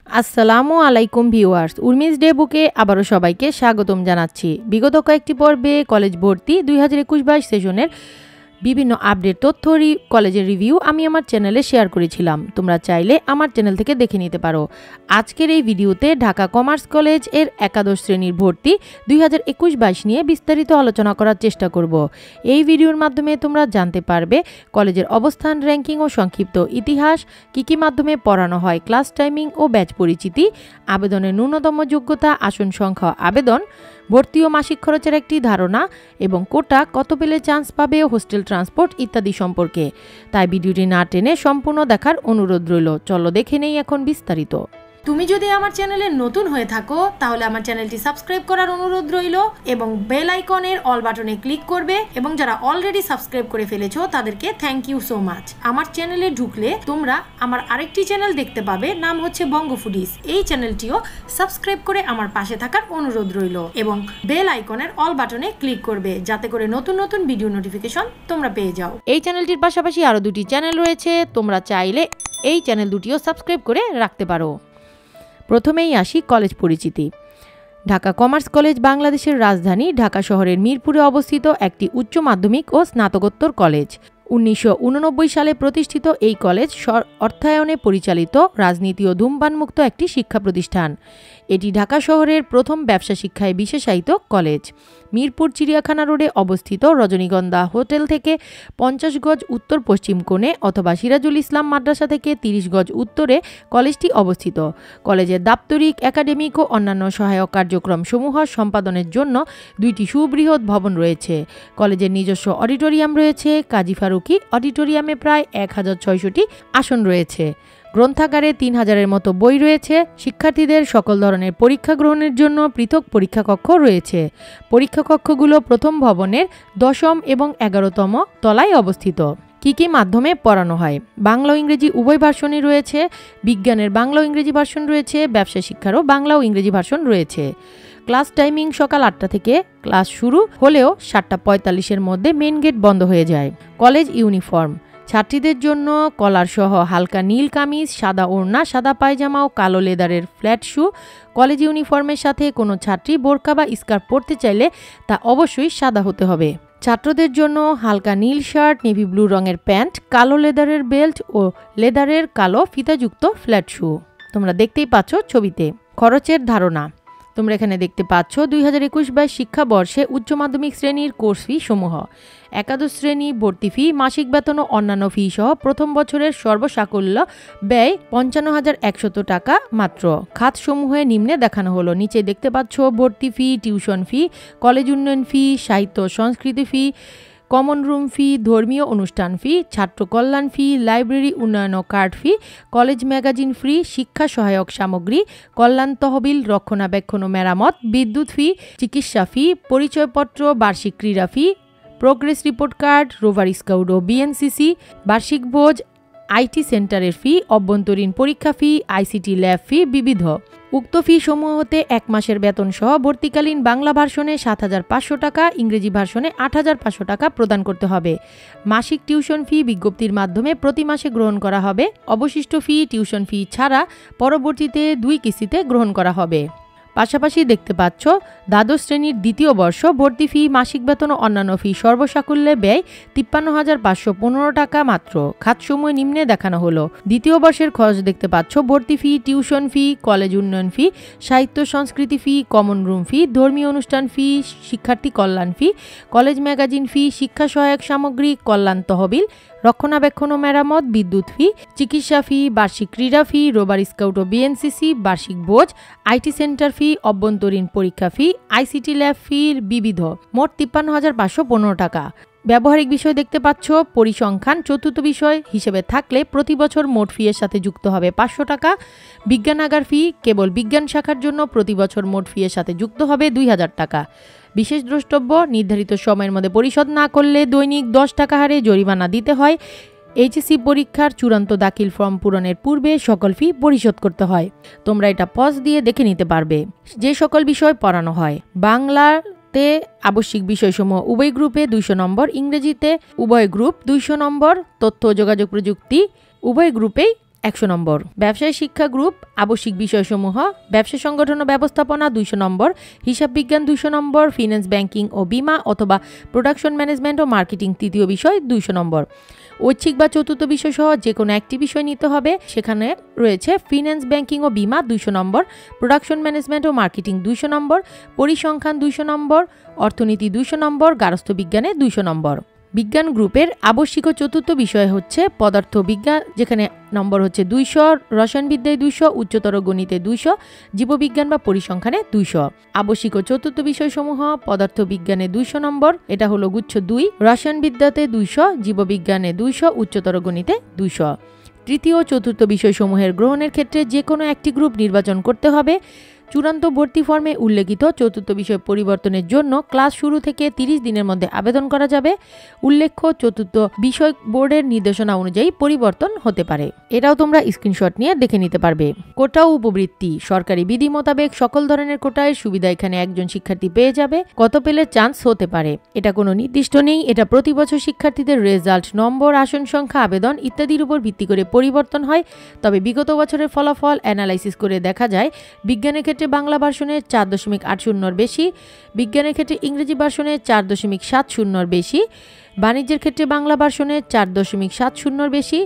আসসালামু আলাইকুম viewers, Urmi's day বুকে আবারও সবাইকে স্বাগতম জানাচ্ছি। বিগত কয়েকটি পর্বে কলেজ ভর্তি 2021-22 সেশনের বিভিন্ন আপডেট তথ্য কলেজের রিভিউ আমি আমার চ্যানেলে শেয়ার করেছিলাম। তোমরা চাইলে আমার চ্যানেল থেকে দেখে নিতে পারো। আজকের এই ভিডিওতে ঢাকা কমার্স কলেজ এর একাদশ শ্রেণীর ভর্তি 2021-22 নিয়ে বিস্তারিত আলোচনা করার চেষ্টা করব। এই ভিডিওর মাধ্যমে তোমরা জানতে পারবে কলেজের অবস্থান, র্যাঙ্কিং ও সংক্ষিপ্ত ইতিহাস, কী মাধ্যমে পড়ানো হয়, ক্লাস টাইমিং ও ব্যাচ পরিচিতি, আবেদনের ন্যূনতম যোগ্যতা, আসন সংখ্যা, আবেদন, ভর্তি ও মাসিক খরচের একটি ধারণা এবং কোটা কত পেলে চান্স পাবে, হোস্টেল ট্রান্সপোর্ট ইত্যাদি সম্পর্কে। তাই ভিডিওটি না টেনে সম্পূর্ণ দেখার অনুরোধ রইল। চলো দেখে নেই এখন বিস্তারিত। তুমি যদি আমার চ্যানেলে নতুন হয়ে থাকো তাহলে আমার চ্যানেলটি সাবস্ক্রাইব করার অনুরোধ রইল এবং বেল আইকনের অল বাটনে ক্লিক করবে, এবং যারা অলরেডি সাবস্ক্রাইব করে ফেলেছো তাদেরকে থ্যাংক ইউ সো মাচ। আমার চ্যানেলে ঢুকলে তোমরা আমার আরেকটি চ্যানেল দেখতে পাবে, নাম হচ্ছে বঙ্গ ফুডিস। এই চ্যানেলটিও সাবস্ক্রাইব করে আমার পাশে থাকার অনুরোধ রইল এবং বেল আইকনের অল বাটনে ক্লিক করবে, যাতে করে নতুন নতুন ভিডিও নোটিফিকেশন তোমরা পেয়ে যাও। এই চ্যানেলটির পাশাপাশি আরো দুটি চ্যানেল রয়েছে, তোমরা চাইলে এই চ্যানেল দুটিও সাবস্ক্রাইব করে রাখতে পারো। প্রথমেই আসি কলেজ পরিচিতি। ঢাকা কমার্স কলেজ বাংলাদেশের রাজধানী ঢাকা শহরের মিরপুরে অবস্থিত একটি উচ্চ মাধ্যমিক ও স্নাতকোত্তর কলেজ। 1989 সালে প্রতিষ্ঠিত এই কলেজ অর্থায়নে পরিচালিত, রাজনীতি ও ধূমপানমুক্ত একটি শিক্ষা প্রতিষ্ঠান। এটি ঢাকা শহরের প্রথম ব্যবসা শিক্ষায় বিশেষায়িত কলেজ। মিরপুর চিড়িয়াখানা রোডে অবস্থিত রজনীগন্ধা হোটেল থেকে 50 গজ উত্তর পশ্চিম কোণে অথবা সিরাজুল ইসলাম মাদ্রাসা থেকে 30 গজ উত্তরে কলেজটি অবস্থিত। কলেজের দাপ্তরিক, একাডেমিক ও অন্যান্য সহায়ক কার্যক্রম সমূহ সম্পাদনের জন্য দুইটি সুবৃহৎ ভবন রয়েছে। কলেজের নিজস্ব অডিটোরিয়াম রয়েছে। কাজী ফারুকি অডিটোরিয়ামে প্রায় 1600টি আসন রয়েছে। গ্রন্থাগারে 3000-এর মতো বই রয়েছে। শিক্ষার্থীদের সকল ধরনের পরীক্ষা গ্রহণের জন্য পৃথক পরীক্ষা কক্ষ রয়েছে। পরীক্ষা কক্ষগুলো প্রথম ভবনের 10ম এবং 11তম তলায় অবস্থিত। কী মাধ্যমে পড়ানো হয়? বাংলা ও ইংরেজি উভয় ভার্সনই রয়েছে। বিজ্ঞানের বাংলা ও ইংরেজি ভার্সন রয়েছে। ব্যবসা শিক্ষারও বাংলা ও ইংরেজি ভার্সন রয়েছে। ক্লাস টাইমিং সকাল 8টা থেকে ক্লাস শুরু হলেও 7:45-এর মধ্যে মেন গেট বন্ধ হয়ে যায়। কলেজ ইউনিফর্ম: ছাত্রীদের জন্য কলার সহ হালকা নীল কামিজ, সাদা ওড়না, সাদা পায়জামা ও কালো লেদারের ফ্ল্যাট শু। কলেজ ইউনিফর্মের সাথে কোনো ছাত্রী বোরকা বা স্কার্ফ পরতে চাইলে তা অবশ্যই সাদা হতে হবে। ছাত্রদের জন্য হালকা নীল শার্ট, নেভি ব্লু রঙের প্যান্ট, কালো লেদারের বেল্ট ও লেদারের কালো ফিতাযুক্ত ফ্ল্যাট শু। তোমরা দেখতেই পাচ্ছ ছবিতে। খরচের ধারণা তোমরা এখানে দেখতে পাচ্ছ। 2021-22 শিক্ষাবর্ষে উচ্চ মাধ্যমিক শ্রেণীর কোর্স ফি সমূহ: একাদশ শ্রেণী ভর্তি ফি, মাসিক বেতন ও অন্যান্য ফি সহ প্রথম বছরের সর্বসাকুল্য ব্যয় 55,100 টাকা মাত্র। খাতসমূহে নিম্নে দেখানো হলো। নিচে দেখতে পাচ্ছ ভর্তি ফি, টিউশন ফি, কলেজ উন্নয়ন ফি, সাহিত্য সংস্কৃতি ফি, কমন রুম ফি, ধর্মীয় অনুষ্ঠান ফি, ছাত্র কল্যাণ ফি, লাইব্রেরি উন্নয়ন ও কার্ড ফি, কলেজ ম্যাগাজিন ফি, শিক্ষা সহায়ক সামগ্রী, কল্যাণ তহবিল, রক্ষণাবেক্ষণ ও মেরামত, বিদ্যুৎ ফি, চিকিৎসা ফি, পরিচয়পত্র, বার্ষিক ক্রীড়া fee, progress report card, rover scout ও বিএনসিসি, বার্ষিক ভোজ, আইটি সেন্টারের ফি, অভ্যন্তরীণ পরীক্ষা ফি, আইসিটি ল্যাব ফি বিবিধ। উক্ত ফি সমূহ হতে 1 মাসের বেতন সহ ভর্তিকালীন বাংলা ভার্সনে 7,500 টাকা, ইংরেজি ভার্সনে 8,500 টাকা প্রদান করতে হবে। মাসিক টিউশন ফি বিজ্ঞপ্তির মাধ্যমে প্রতি মাসে গ্রহণ করা হবে। অবশিষ্ট ফি টিউশন ফি ছাড়া পরবর্তীতে 2 কিস্তিতে গ্রহণ করা হবে। পাশাপাশি দেখতে পাচ্ছ দ্বাদশ শ্রেণীর দ্বিতীয় বর্ষ ভর্তি ফি, মাসিক বেতন ও অন্যান্য ফি সর্বসাকুল্যে ব্যয় 53,515 টাকা মাত্র। খাতসমূহ নিম্নে দেখানো হলো। দ্বিতীয় বর্ষের খরচ দেখতে পাচ্ছ: ভর্তি ফি, টিউশন ফি, কলেজ উন্নয়ন ফি, সাহিত্য সংস্কৃতি ফি, কমন রুম ফি, ধর্মীয় অনুষ্ঠান ফি, শিক্ষার্থী কল্যাণ ফি, কলেজ ম্যাগাজিন ফি, শিক্ষা সহায়ক সামগ্রী, কল্যাণ তহবিল, রক্ষণাবেক্ষণ ও মেরামত, বিদ্যুৎ ফি, চিকিৎসা ফি, বার্ষিক ক্রীড়া ফি, রোভার স্কাউট ও বিএনসিসি, বার্ষিক ভোজ, আইটি সেন্টার ফি, অভ্যন্তরীণ পরীক্ষা ফি, আইসিটি ল্যাব ফির বিবিধ। মোট 53,515 টাকা। ব্যবহারিক বিষয় দেখতে পাচ্ছ। পরিসংখ্যান চতুর্থ বিষয় হিসেবে থাকলে প্রতি বছর মোট ফি এর সাথে যুক্ত হবে 500 টাকা। বিজ্ঞানাগার ফি কেবল বিজ্ঞান শাখার জন্য প্রতি বছর মোট ফি এর সাথে যুক্ত হবে 2,000 টাকা। বিশেষ দ্রষ্টব্য: নির্ধারিত সময়ের মধ্যে পরিশোধ না করলে দৈনিক 10 টাকা হারে জরিমানা দিতে হয়। এইচএসসি পরীক্ষার চূড়ান্ত দাখিল ফর্ম পূরণের পূর্বে সকল ফি পরিশোধ করতে হয়। তোমরা এটা পজ দিয়ে দেখে নিতে পারবে। যে সকল বিষয় পড়ানো হয়: বাংলাতে আবশ্যিক বিষয়সমূহ উভয় গ্রুপে 200 নম্বর, ইংরেজিতে উভয় গ্রুপ 200 নম্বর, তথ্য ও যোগাযোগ প্রযুক্তি উভয় গ্রুপেই 100 নম্বর। ব্যবসায় শিক্ষা গ্রুপ আবশ্যিক বিষয়সমূহ: ব্যবসা সংগঠন ও ব্যবস্থাপনা 200 নম্বর, হিসাব বিজ্ঞান 200 নম্বর, ফিন্যান্স ব্যাংকিং ও বীমা অথবা প্রোডাকশন ম্যানেজমেন্ট ও মার্কেটিং তৃতীয় বিষয় 200 নম্বর। ঐচ্ছিক বা চতুর্থ বিষয় সহ যে কোনো একটি বিষয় নিতে হবে। সেখানে রয়েছে ফিন্যান্স ব্যাংকিং ও বীমা 200 নম্বর, প্রোডাকশন ম্যানেজমেন্ট ও মার্কেটিং 200 নম্বর, পরিসংখ্যান 200 নম্বর, অর্থনীতি 200 নম্বর, গার্হস্থ্য বিজ্ঞানে 200 নম্বর। বিজ্ঞান গ্রুপের আবশ্যিক ও চতুর্থ বিষয় হচ্ছে পদার্থ বিজ্ঞান, যেখানে নম্বর হচ্ছে 200, রসায়নবিদ্যায় 200, উচ্চতর গণিতে 200, জীববিজ্ঞান বা পরিসংখ্যানে 200। আবশ্যিক ও চতুর্থ বিষয়সমূহ: পদার্থ বিজ্ঞানে 200 নম্বর, এটা হলো গুচ্ছ 2, রসায়নবিদ্যাতে 200, জীববিজ্ঞানে 200, উচ্চতর গণিতে 200। তৃতীয় ও চতুর্থ বিষয়সমূহের গ্রহণের ক্ষেত্রে যে কোনো একটি গ্রুপ নির্বাচন করতে হবে। চূড়ান্ত ভর্তি ফর্মে উল্লেখিত চতুর্থ বিষয় পরিবর্তনের জন্য ক্লাস শুরু থেকে 30 দিনের মধ্যে আবেদন করা যাবে। উল্লেখ্য, চতুর্থ বিষয় বোর্ডের নির্দেশনা অনুযায়ী পরিবর্তন হতে পারে। এটাও তোমরা স্ক্রিনশট নিয়ে দেখে নিতে পারবে। কোটা ও উপবৃত্তি: সরকারি বিধি মোতাবেক সকল ধরনের কোটায় সুবিধা এখানে একজন শিক্ষার্থী পেয়ে যাবে। কত পেলে চান্স হতে পারে এটা কোনো নির্দিষ্ট নেই। এটা প্রতি বছর শিক্ষার্থীদের রেজাল্ট, নম্বর, আসন সংখ্যা, আবেদন ইত্যাদির উপর ভিত্তি করে পরিবর্তন হয়। তবে বিগত বছরের ফলাফল অ্যানালাইসিস করে দেখা যায় বিজ্ঞানের ক্ষেত্রে বাংলা ভার্সনে 4.80 বেশি, বিজ্ঞানের ক্ষেত্রে ইংরেজি ভার্সনে 4.70 বেশি, বাণিজ্যের ক্ষেত্রে বাংলা ভার্সনে 4.70 বেশি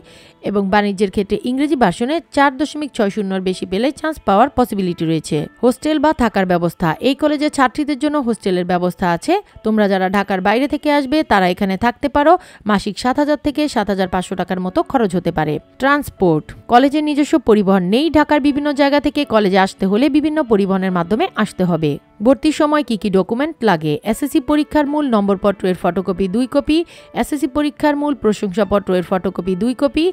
এবং বাণিজ্যের ক্ষেত্রে ইংরেজি ভার্সনে 4.60 বেশি পেলে চান্স পাওয়ার পসিবিলিটি রয়েছে। হোস্টেল বা থাকার ব্যবস্থা: এই কলেজের ছাত্রীদের জন্য হোস্টেলের ব্যবস্থা আছে। তোমরা যারা ঢাকার বাইরে থেকে আসবে তারা এখানে থাকতে পারো। মাসিক 7,000 থেকে 7,500 টাকার মতো খরচ হতে পারে। ট্রান্সপোর্ট: কলেজের নিজস্ব পরিবহন নেই। ঢাকার বিভিন্ন জায়গা থেকে কলেজে আসতে হলে বিভিন্ন পরিবহনের মাধ্যমে আসতে হবে। ভর্তির সময় কি কি ডকুমেন্ট লাগে: এসএসসি পরীক্ষার মূল নম্বরপত্র এর ফটোকপি 2 কপি, এসএসসি পরীক্ষার মূল প্রশংসাপত্র এর ফটোকপি 2 কপি,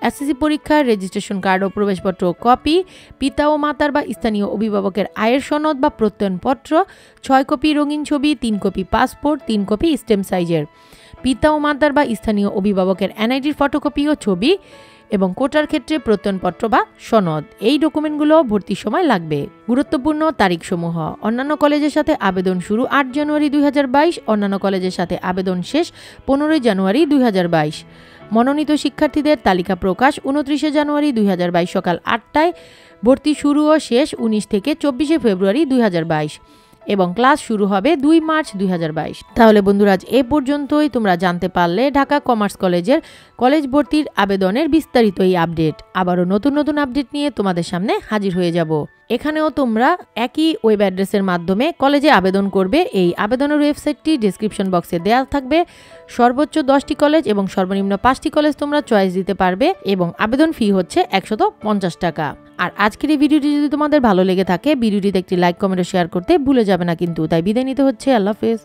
এসএসসি পরীক্ষার রেজিস্ট্রেশন কার্ড ও প্রবেশপত্র কপি, পিতা ও মাতার বা স্থানীয় অভিভাবকের আয়ের সনদ বা প্রত্যয়নপত্র 6 কপি, রঙিন ছবি 3 কপি, পাসপোর্ট 3 কপি স্ট্যাম্প সাইজের, পিতা ও মাতার বা স্থানীয় অভিভাবকের এনআইডির ফটোকপি ও ছবি এবং কোটার ক্ষেত্রে প্রত্যয়নপত্র বা সনদ। এই ডকুমেন্টগুলো ভর্তির সময় লাগবে। গুরুত্বপূর্ণ তারিখসমূহ: অন্যান্য কলেজের সাথে আবেদন শুরু 8 জানুয়ারি 2022, অন্যান্য কলেজের সাথে আবেদন শেষ 15 জানুয়ারি 2022। মনোনীত শিক্ষার্থীদের তালিকা প্রকাশ 29 জানুয়ারি 2022 সকাল 8টায়। ভর্তি শুরু ও শেষ 19 থেকে 24 ফেব্রুয়ারি 2022 এবং ক্লাস শুরু হবে 2 মার্চ 2022। তাহলে বন্ধুরা, আজ এ পর্যন্তই। তোমরা জানতে পারলে ঢাকা কমার্স কলেজের কলেজ ভর্তির আবেদনের বিস্তারিত এই আপডেট। আবারও নতুন নতুন আপডেট নিয়ে তোমাদের সামনে হাজির হয়ে যাব। এখানেও তোমরা একই ওয়েব অ্যাড্রেসের মাধ্যমে কলেজে আবেদন করবে। এই আবেদনের ওয়েবসাইটটি ডেসক্রিপশন বক্সে দেওয়া থাকবে। সর্বোচ্চ 10টি কলেজ এবং সর্বনিম্ন 5টি কলেজ তোমরা চয়েস দিতে পারবে এবং আবেদন ফি হচ্ছে 150 টাকা। আর আজকের এই ভিডিওটি যদি তোমাদের ভালো লেগে থাকে, ভিডিওটিতে একটি লাইক, কমেন্ট ও শেয়ার করতে ভুলে যাবে না কিন্তু। তাই বিদায় নিতে হচ্ছে। আল্লাহ হাফেজ।